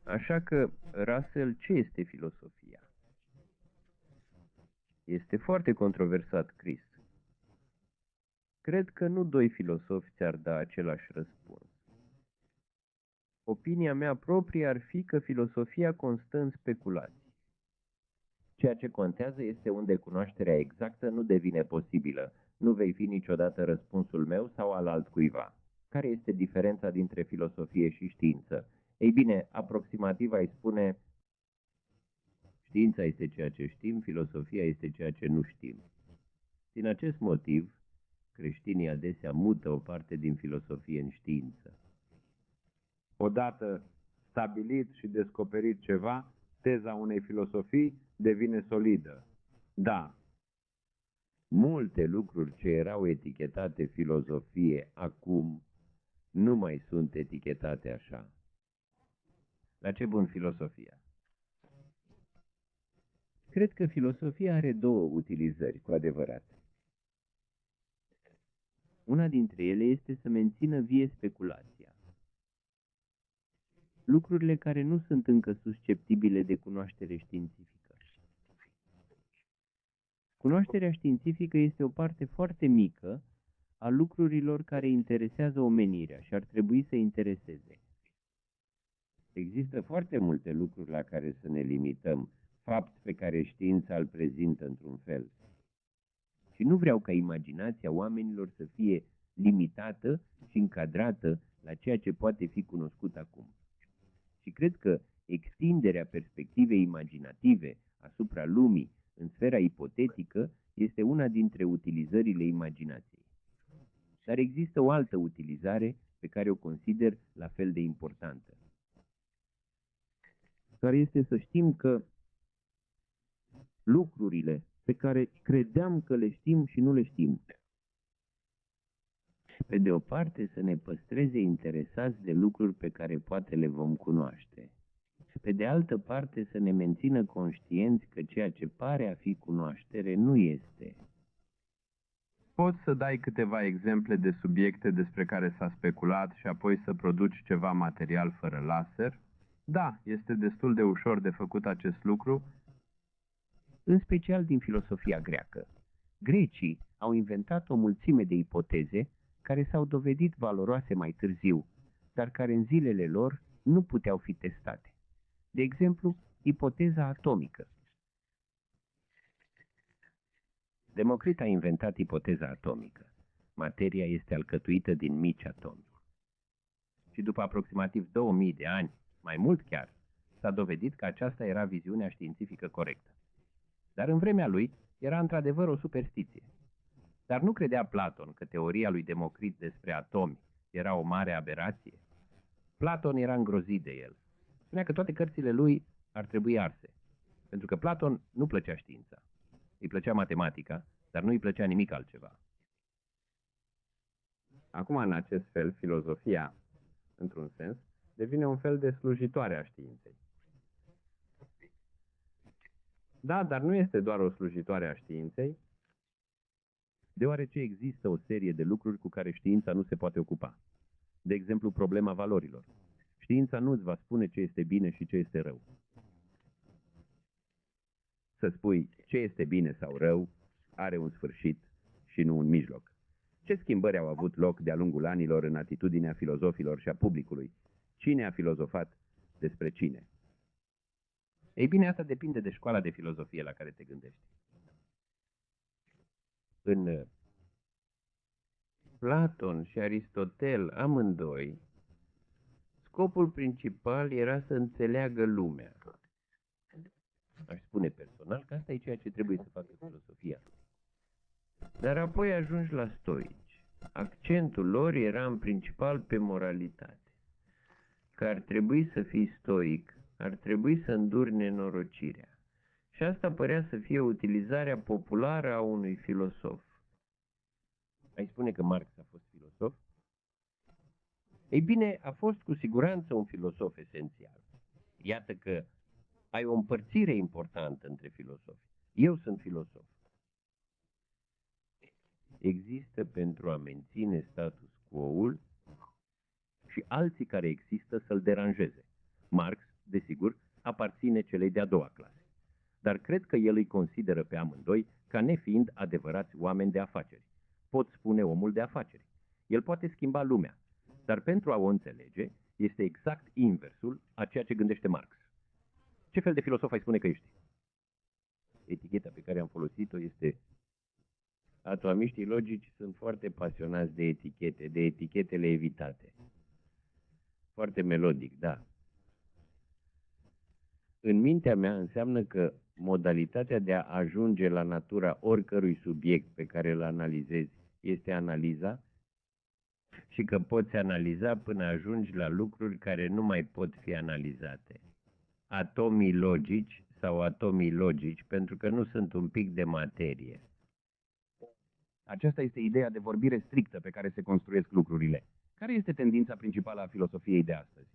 Așa că, Russell, ce este filosofia? Este foarte controversat, Chris. Cred că nu doi filosofi ți-ar da același răspuns. Opinia mea proprie ar fi că filosofia constă în speculații. Ceea ce contează este unde cunoașterea exactă nu devine posibilă. Nu vei fi niciodată răspunsul meu sau al altcuiva. Care este diferența dintre filosofie și știință? Ei bine, aproximativ ai spune: știința este ceea ce știm, filosofia este ceea ce nu știm. Din acest motiv, creștinii adesea mută o parte din filosofie în știință. Odată stabilit și descoperit ceva, teza unei filosofii devine solidă. Da, multe lucruri ce erau etichetate filozofie acum nu mai sunt etichetate așa. La ce bun filosofia? Cred că filosofia are două utilizări, cu adevărat. Una dintre ele este să mențină vie speculația. Lucrurile care nu sunt încă susceptibile de cunoaștere științifică. Cunoașterea științifică este o parte foarte mică a lucrurilor care interesează omenirea și ar trebui să intereseze. Există foarte multe lucruri la care să ne limităm, fapt pe care știința îl prezintă într-un fel. Și nu vreau ca imaginația oamenilor să fie limitată și încadrată la ceea ce poate fi cunoscut acum. Și cred că extinderea perspectivei imaginative asupra lumii în sfera ipotetică este una dintre utilizările imaginației. Dar există o altă utilizare pe care o consider la fel de importantă, care este să știm că lucrurile pe care credeam că le știm și nu le știm, pe de o parte să ne păstreze interesați de lucruri pe care poate le vom cunoaște, și pe de altă parte să ne mențină conștienți că ceea ce pare a fi cunoaștere nu este. Poți să dai câteva exemple de subiecte despre care s-a speculat și apoi să produci ceva material fără laser? Da, este destul de ușor de făcut acest lucru, în special din filosofia greacă. Grecii au inventat o mulțime de ipoteze care s-au dovedit valoroase mai târziu, dar care în zilele lor nu puteau fi testate. De exemplu, ipoteza atomică. Democrit a inventat ipoteza atomică. Materia este alcătuită din mici atomi. Și după aproximativ 2000 de ani, mai mult chiar, s-a dovedit că aceasta era viziunea științifică corectă. Dar în vremea lui era într-adevăr o superstiție. Dar nu credea Platon că teoria lui Democrit despre atomi era o mare aberație? Platon era îngrozit de el. Spunea că toate cărțile lui ar trebui arse, pentru că Platon nu plăcea știința. Îi plăcea matematica, dar nu îi plăcea nimic altceva. Acum, în acest fel, filozofia, într-un sens, devine un fel de slujitoare a științei. Da, dar nu este doar o slujitoare a științei, deoarece există o serie de lucruri cu care știința nu se poate ocupa. De exemplu, problema valorilor. Știința nu îți va spune ce este bine și ce este rău. Să spui ce este bine sau rău are un sfârșit și nu un mijloc. Ce schimbări au avut loc de-a lungul anilor în atitudinea filozofilor și a publicului? Cine a filozofat despre cine? Ei bine, asta depinde de școala de filozofie la care te gândești. În Platon și Aristotel, amândoi, scopul principal era să înțeleagă lumea. Aș spune personal că asta e ceea ce trebuie să facă filosofia. Dar apoi ajungi la stoici. accentul lor era în principal pe moralitate. Că ar trebui să fii stoic, ar trebui să înduri nenorocirea. Și asta părea să fie utilizarea populară a unui filosof. Ai spune că Marx a fost filosof? Ei bine, a fost cu siguranță un filosof esențial. Iată că ai o împărțire importantă între filosofi. Eu sunt filosof. Există pentru a menține status quo-ul și alții care există să-l deranjeze. Marx, desigur, aparține celei de-a doua clase. Dar cred că el îi consideră pe amândoi ca nefiind adevărați oameni de afaceri. Pot spune omul de afaceri. El poate schimba lumea, dar pentru a o înțelege este exact inversul a ceea ce gândește Marx. Ce fel de filosof ai spune că ești? Eticheta pe care am folosit-o este: atomiștii logici sunt foarte pasionați de etichetele evitate. Foarte melodic, da. În mintea mea înseamnă că modalitatea de a ajunge la natura oricărui subiect pe care îl analizezi este analiza și că poți analiza până ajungi la lucruri care nu mai pot fi analizate. Atomii logici sau atomii logici, pentru că nu sunt un pic de materie. Aceasta este ideea de vorbire strictă pe care se construiesc lucrurile. Care este tendința principală a filosofiei de astăzi?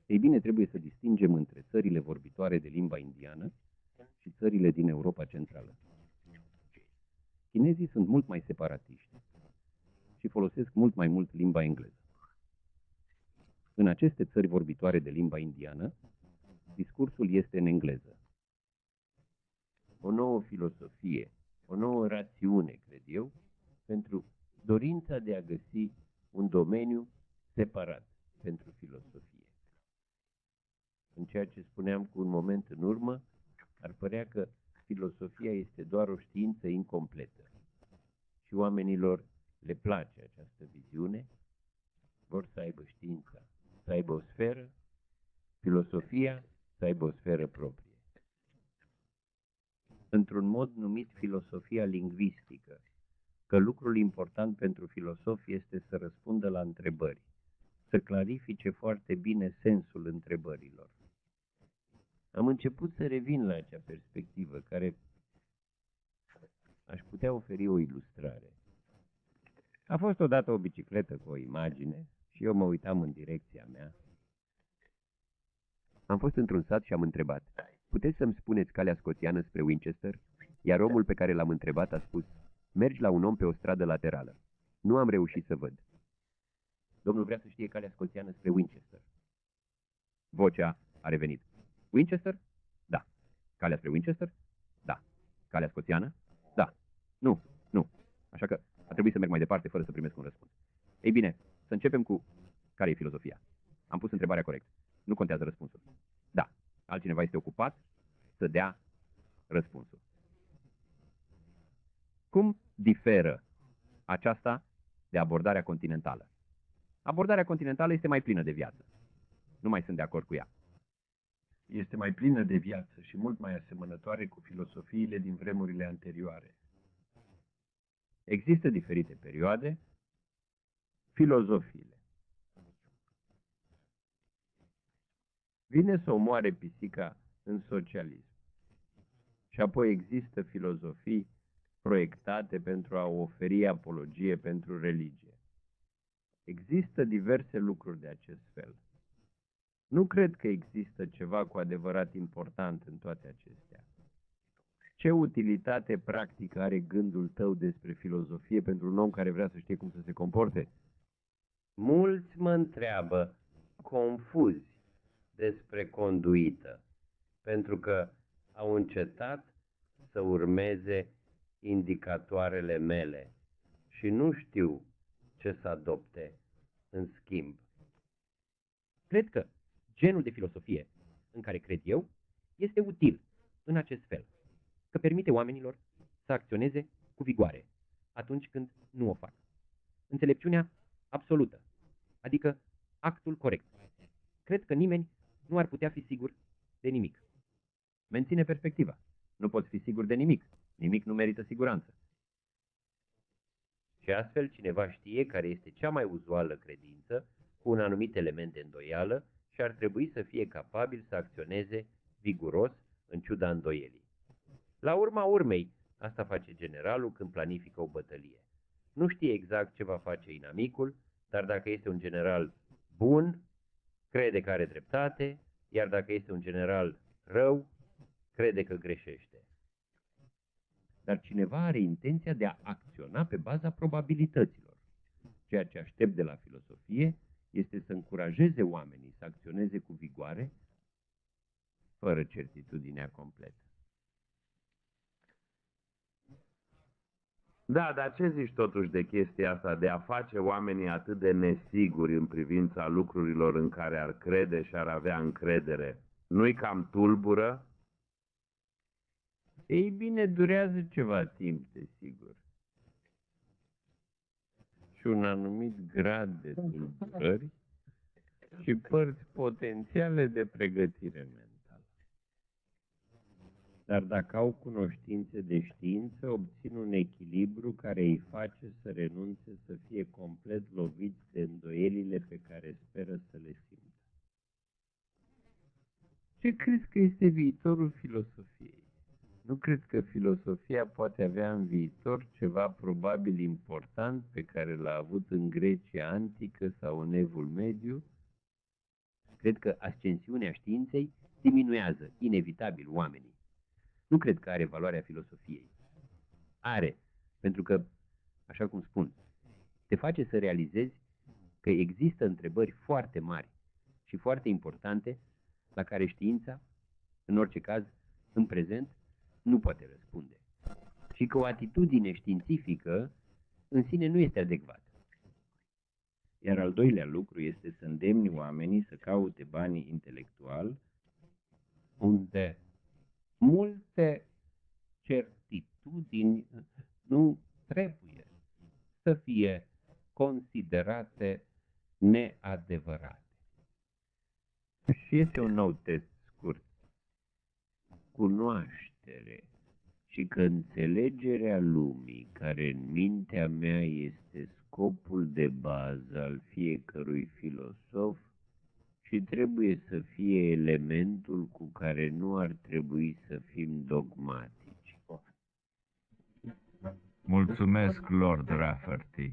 Ei bine, trebuie să distingem între țările vorbitoare de limba indiană și țările din Europa Centrală. Chinezii sunt mult mai separatiști și folosesc mult mai mult limba engleză. În aceste țări vorbitoare de limba indiană, discursul este în engleză. O nouă filosofie, o nouă rațiune, cred eu, pentru dorința de a găsi un domeniu separat pentru filosofie. În ceea ce spuneam cu un moment în urmă, ar părea că filosofia este doar o știință incompletă. Și oamenilor le place această viziune, vor să aibă știința, să aibă o sferă, filosofia să aibă o sferă proprie. Într-un mod numit filosofia lingvistică, că lucrul important pentru filosof este să răspundă la întrebări, să clarifice foarte bine sensul întrebărilor. Am început să revin la acea perspectivă, care aș putea oferi o ilustrare. A fost odată o bicicletă cu o imagine și eu mă uitam în direcția mea. Am fost într-un sat și am întrebat: puteți să-mi spuneți calea scoțiană spre Winchester? Iar omul pe care l-am întrebat a spus: mergi la un om pe o stradă laterală. Nu am reușit să văd. Domnul vrea să știe calea scoțiană spre Winchester. Vocea a revenit: Winchester? Da. Calea spre Winchester? Da. Calea scoțiană? Da. Nu, nu. Așa că a trebuit să merg mai departe fără să primesc un răspuns. Ei bine, să începem cu: care e filozofia? Am pus întrebarea corect. Nu contează răspunsul. Da. Altcineva este ocupat să dea răspunsul. Cum diferă aceasta de abordarea continentală? Abordarea continentală este mai plină de viață. Nu mai sunt de acord cu ea. Este mai plină de viață și mult mai asemănătoare cu filosofiile din vremurile anterioare. Există diferite perioade, filozofiile. Vine să omoare pisica în socialism. Și apoi există filozofii proiectate pentru a oferi apologie pentru religie. Există diverse lucruri de acest fel. Nu cred că există ceva cu adevărat important în toate acestea. Ce utilitate practică are gândul tău despre filozofie pentru un om care vrea să știe cum să se comporte? Mulți mă întreabă, confuzi, despre conduită, pentru că au încetat să urmeze indicatoarele mele și nu știu ce să adopte în schimb. Cred că genul de filosofie în care cred eu este util în acest fel, că permite oamenilor să acționeze cu vigoare atunci când nu o fac. Înțelepciunea absolută, adică actul corect. Cred că nimeni nu ar putea fi sigur de nimic. Menține perspectiva. Nu poți fi sigur de nimic. Nimic nu merită siguranță. Și astfel cineva știe care este cea mai uzuală credință cu un anumit element de îndoială și ar trebui să fie capabil să acționeze viguros în ciuda îndoielii. La urma urmei, asta face generalul când planifică o bătălie. Nu știe exact ce va face inamicul, dar dacă este un general bun, crede că are dreptate, iar dacă este un general rău, crede că greșește. Dar cineva are intenția de a acționa pe baza probabilităților. Ceea ce aștept de la filosofie este să încurajeze oamenii să acționeze cu vigoare, fără certitudinea completă. Da, dar ce zici totuși de chestia asta, de a face oamenii atât de nesiguri în privința lucrurilor în care ar crede și ar avea încredere? Nu-i cam tulbură? Ei bine, durează ceva timp, desigur. Și un anumit grad de tulburări și părți potențiale de pregătire mentală. Dar dacă au cunoștințe de știință, obțin un echilibru care îi face să renunțe să fie complet loviți de îndoielile pe care speră să le simtă. Ce crezi că este viitorul filosofiei? Nu cred că filosofia poate avea în viitor ceva probabil important pe care l-a avut în Grecia antică sau în Evul Mediu? Cred că ascensiunea științei diminuează inevitabil oamenii. Nu cred că are valoarea filosofiei. Are, pentru că, așa cum spun, te face să realizezi că există întrebări foarte mari și foarte importante la care știința, în orice caz, în prezent, nu poate răspunde. Și că o atitudine științifică în sine nu este adecvată. Iar al doilea lucru este să îndemni oamenii să caute banii intelectual, unde multe certitudini nu trebuie să fie considerate neadevărate. Și este un nou test scurt. Cunoaștere și că înțelegerea lumii, care în mintea mea este scopul de bază al fiecărui filosof, și trebuie să fie elementul cu care nu ar trebui să fim dogmatici. Mulțumesc, Lord Rafferty.